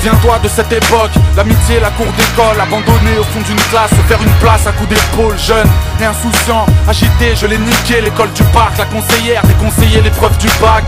Souviens-toi de cette époque, l'amitié, la cour d'école, abandonné au fond d'une classe, se faire une place à coups d'épaule, jeune et insouciant, agité, je l'ai niqué, l'école du parc, la conseillère, déconseillé l'épreuve du bac.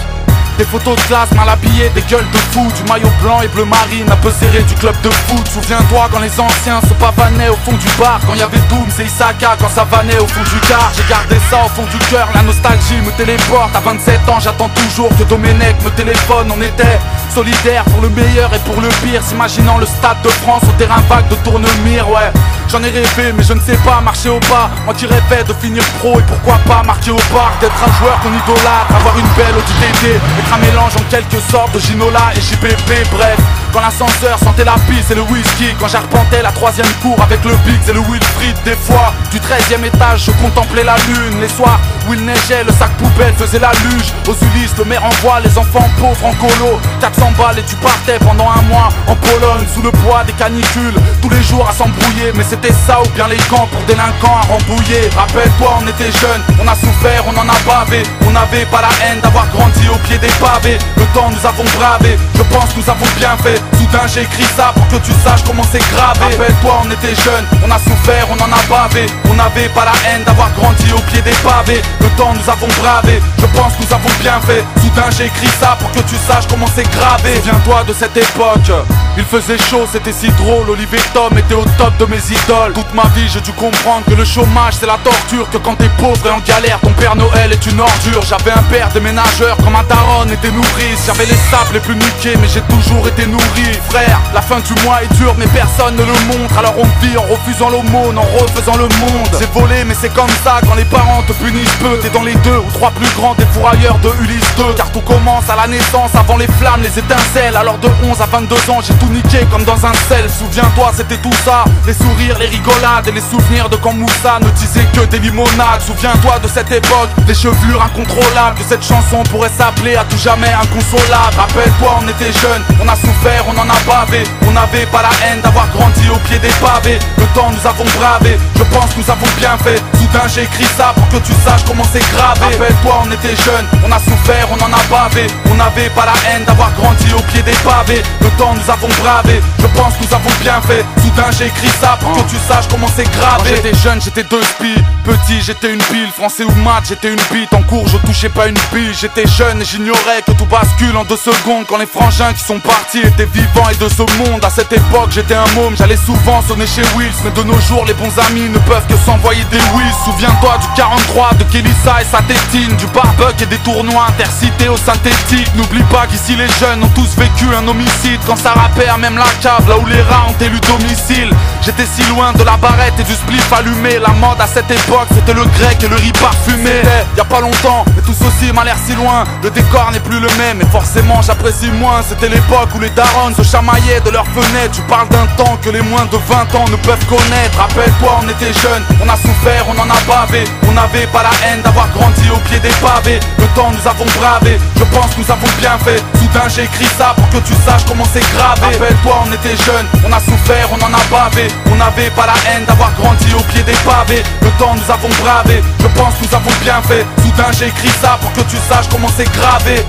Des photos de classe mal habillées, des gueules de fou, du maillot blanc et bleu marine, un peu serré du club de foot. Souviens-toi quand les anciens se pavanaient au fond du bar, quand y avait Dooms et Isaka, quand ça vannait au fond du car. J'ai gardé ça au fond du cœur, la nostalgie me téléporte. À 27 ans j'attends toujours que Domenech me téléphone. On était solidaires pour le meilleur et pour le pire, s'imaginant le stade de France au terrain vague de Tournemire, ouais. J'en ai rêvé mais je ne sais pas marcher au pas. Moi qui rêvais de finir pro et pourquoi pas marquer au parc, d'être un joueur qu'on idolâtre, avoir une belle ODTT, être un mélange en quelque sorte de Ginola et JPP. Bref, quand l'ascenseur sentait la pisse et le whisky, quand j'arpentais la 3ème cour avec le Biggs et le Wilfried. Des fois, du 13ème étage je contemplais la lune. Les soirs où il neigeait, le sac poubelle faisait la luge. Aux Ulysses, le maire envoie les enfants pauvres en colo. 400 balles et tu partais pendant un mois en Pologne, sous le poids des canicules, tous les jours à s'embrouiller. Mais c'était ça ou bien les camps pour délinquants à rembouiller. Rappelle-toi, on était jeunes, on a souffert, on en a bavé. On n'avait pas la haine d'avoir grandi au pied des pavés. Le temps nous avons bravé, je pense que nous avons bien fait. Soudain j'ai écrit ça pour que tu saches comment c'est gravé. Rappelle-toi, on était jeunes, on a souffert, on en a bavé. On n'avait pas la haine d'avoir grandi au pied des pavés. Le temps nous avons bravé, je pense que nous avons bien fait. Soudain j'ai écrit ça pour que tu saches comment c'est gravé. Souviens-toi de cette époque, il faisait chaud, c'était si drôle. Olivier Tom était au top de mes idoles. Toute ma vie j'ai dû comprendre que le chômage c'est la torture, que quand t'es pauvre et en galère ton Père Noël est une ordure. J'avais un père déménageur comme un daron et des nourrices. J'avais les sapes les plus niqués mais j'ai toujours été nourri. Frère, la fin du mois est dure mais personne ne le montre. Alors on vit en refusant l'aumône, en refaisant le monde. J'ai volé mais c'est comme ça quand les parents te punissent peu. T'es dans les 2 ou 3 plus grands des fourrailleurs de Ulysse 2. Car tout commence à la naissance, avant les flammes, les étincelles. Alors de 11 à 22 ans j'ai tout niqué comme dans un sel. Souviens-toi c'était tout ça, les sourires, les rigolades et les souvenirs de quand Moussa ne disait que des limonades. Souviens-toi de cette époque, des chevelures incontrôlables, que cette chanson pourrait s'appeler à tout jamais inconsolable. Rappelle-toi on était jeunes, on a souffert, on en a bavé. On n'avait pas la haine d'avoir grandi au pied des pavés. Le temps nous avons bravé, je pense que nous avons bien fait. Soudain j'ai écrit ça pour que tu saches comment c'est gravé. Rappelle-toi on était jeunes, on a souffert, on en a bavé. On n'avait pas la haine d'avoir grandi au pied des pavés. Le temps nous avons bravé, je pense que nous avons bien fait. Soudain j'ai écrit ça pour que tu saches comment c'est gravé. Quand j'étais jeune j'étais 2 spies, petit j'étais une pile, français ou maths j'étais une bite. En cours je touchais pas une bille, j'étais jeune et j'ignorais que tout bascule en 2 secondes. Quand les frangins qui sont partis étaient vivants et de ce monde. À cette époque j'étais un môme, j'allais souvent sonner chez Wills. Mais de nos jours les bons amis ne peuvent que s'envoyer des whiz. Souviens-toi du 43, de Kelissa et sa tétine, du barbecue et des tournois intercités au synthétique. N'oublie pas qu'ici les jeunes ont tous vécu un homicide. Quand ça rappait à même la cave, là où les rats ont élu domicile. J'étais si loin de la barrette et du spliff allumé. La mode à cette époque c'était le grec et le riz parfumé. C'était y a pas longtemps, mais tout ceci m'a l'air si loin. Le décor n'est plus le même et forcément j'apprécie moins. C'était l'époque où les darons se chamaillaient de leurs fenêtres. Tu parles d'un temps que les moins de 20 ans ne peuvent connaître. Rappelle-toi on était jeunes, on a souffert, on en a bavé. On n'avait pas la haine d'avoir grandi au pied des pavés. Le temps nous avons bravé, je pense que nous avons bien fait. Soudain j'ai écrit ça pour que tu saches comment c'est gravé. Rappelle-toi on était jeunes, on a souffert, on en a bavé. On n'avait pas la haine d'avoir grandi au pied des pavés. Le temps nous avons bravé, je pense que nous avons bien fait. Soudain j'ai écrit ça pour que tu saches comment c'est gravé.